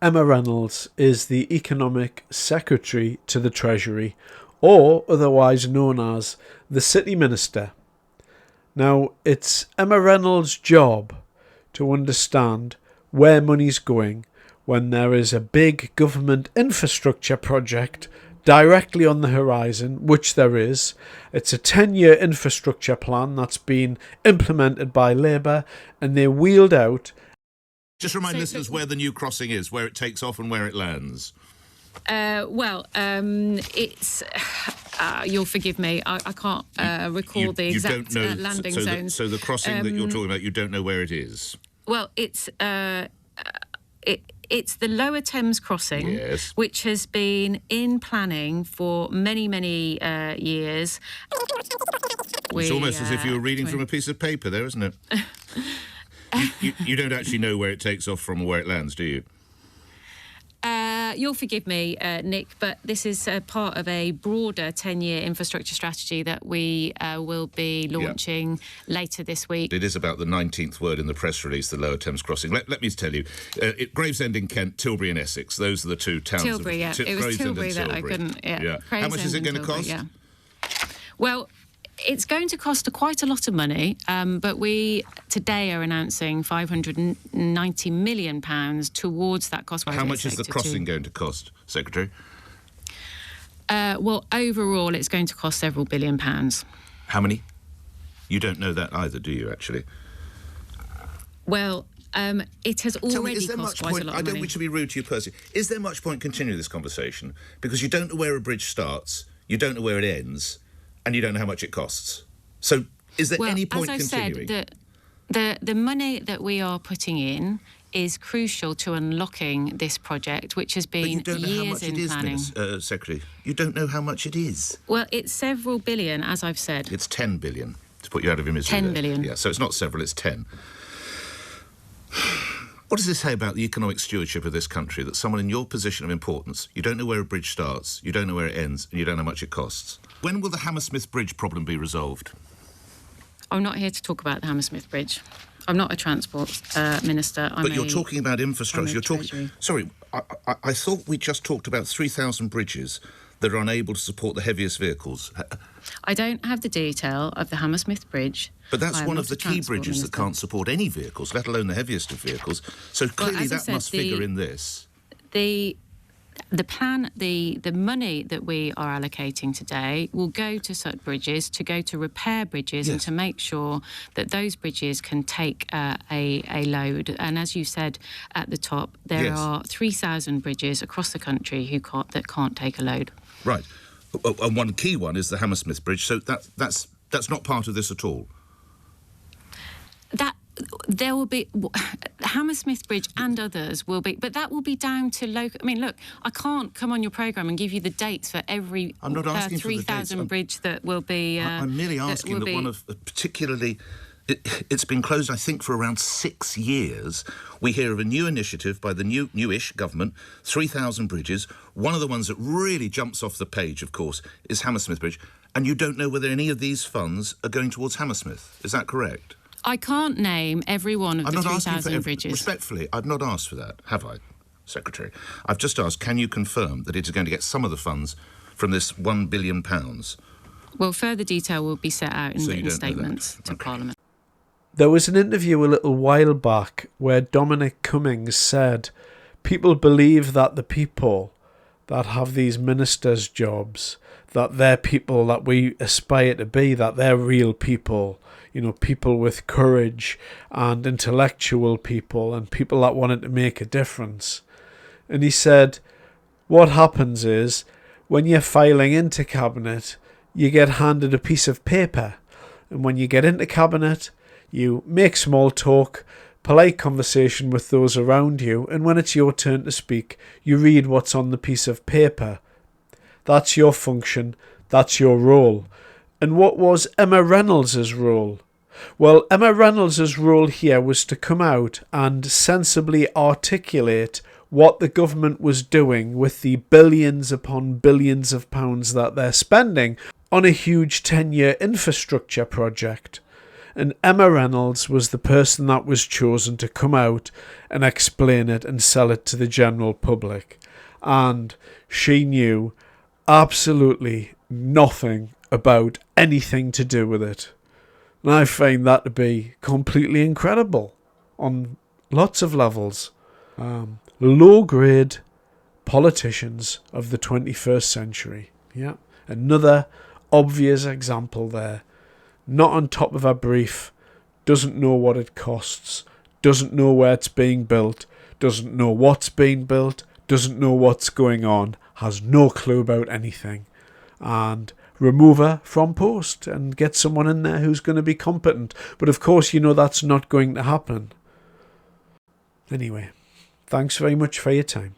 Emma Reynolds is the Economic Secretary to the Treasury, or otherwise known as the City Minister. Now, it's Emma Reynolds' job to understand where money's going when there is a big government infrastructure project directly on the horizon, which there is. It's a 10-year infrastructure plan that's been implemented by Labour, and they wheeled out. Just remind listeners where the new crossing is, where it takes off and where it lands. It's... you'll forgive me, I can't recall the exact landing zones. So the crossing that you're talking about, you don't know where it is? Well, it's the Lower Thames crossing, yes, which has been in planning for many, many years. It's almost as if you were reading from a piece of paper there, isn't it? you don't actually know where it takes off from or where it lands, do you? You'll forgive me, Nick, but this is part of a broader 10-year infrastructure strategy that we will be launching later this week. It is about the 19th word in the press release, the Lower Thames crossing. Let me tell you, Gravesend in Kent, Tilbury in Essex, those are the two towns. Tilbury, yeah. It was Tilbury that I couldn't... Yeah. How much is it going to cost? Yeah. Well, it's going to cost quite a lot of money, but we today are announcing £590 million towards that cost. How much is the crossing going to cost, Secretary? Well, overall, it's going to cost several £billion. How many? You don't know that either, do you, actually? Well, it has already cost quite a lot of money. I don't wish to be rude to you personally. Is there much point continuing this conversation? Because you don't know where a bridge starts, you don't know where it ends, and you don't know how much it costs. So is there any point continuing? As I said, the money that we are putting in is crucial to unlocking this project, which has been years in planning. Secretary, you don't know how much it is. Well, it's several billion, as I've said. It's 10 billion, to put you out of your misery. 10 billion. Yeah, so it's not several, it's 10. What does this say about the economic stewardship of this country, that someone in your position of importance, you don't know where a bridge starts, you don't know where it ends, and you don't know how much it costs? When will the Hammersmith Bridge problem be resolved? I'm not here to talk about the Hammersmith Bridge. I'm not a transport minister. But you're talking about infrastructure. You're talking. Sorry, I thought we just talked about 3,000 bridges that are unable to support the heaviest vehicles. I don't have the detail of the Hammersmith Bridge. But that's one of the key bridges that can't support any vehicles, let alone the heaviest of vehicles. So clearly that must figure in this. The plan, the money that we are allocating today will go to such bridges, to go to repair bridges, and to make sure that those bridges can take a load. And as you said at the top, there are 3,000 bridges across the country that can't take a load. Right. And one key one is the Hammersmith Bridge. So that's not part of this at all. There will be Hammersmith Bridge and others will be, but that will be down to local. I mean, look, I can't come on your programme and give you the dates for every 3,000 bridge that will be. I'm merely asking that one of particularly. It's been closed, I think, for around 6 years. We hear of a new initiative by the newish government, 3,000 bridges. One of the ones that really jumps off the page, of course, is Hammersmith Bridge. And you don't know whether any of these funds are going towards Hammersmith. Is that correct? I can't name every one of the 3,000 bridges. Respectfully, I've not asked for that, have I, Secretary? I've just asked, can you confirm that it is going to get some of the funds from this £1 billion? Well, further detail will be set out in written statements to Parliament. There was an interview a little while back where Dominic Cummings said people believe that the people that have these ministers' jobs, that they're people that we aspire to be, that they're real people, people with courage and intellectual people and people that wanted to make a difference. And he said, what happens is when you're filing into Cabinet, you get handed a piece of paper. And when you get into Cabinet, you make small talk, polite conversation with those around you, and when it's your turn to speak, you read what's on the piece of paper. That's your function, that's your role. And what was Emma Reynolds' role? Well, Emma Reynolds' role here was to come out and sensibly articulate what the government was doing with the billions upon billions of pounds that they're spending on a huge 10-year infrastructure project. And Emma Reynolds was the person that was chosen to come out and explain it and sell it to the general public. And she knew absolutely nothing about anything to do with it. And I find that to be completely incredible on lots of levels. Low-grade politicians of the 21st century. Yeah, another obvious example there. Not on top of a brief, doesn't know what it costs, doesn't know where it's being built, doesn't know what's being built, doesn't know what's going on, has no clue about anything. And remove her from post and get someone in there who's going to be competent. But of course, you know that's not going to happen. Anyway, thanks very much for your time.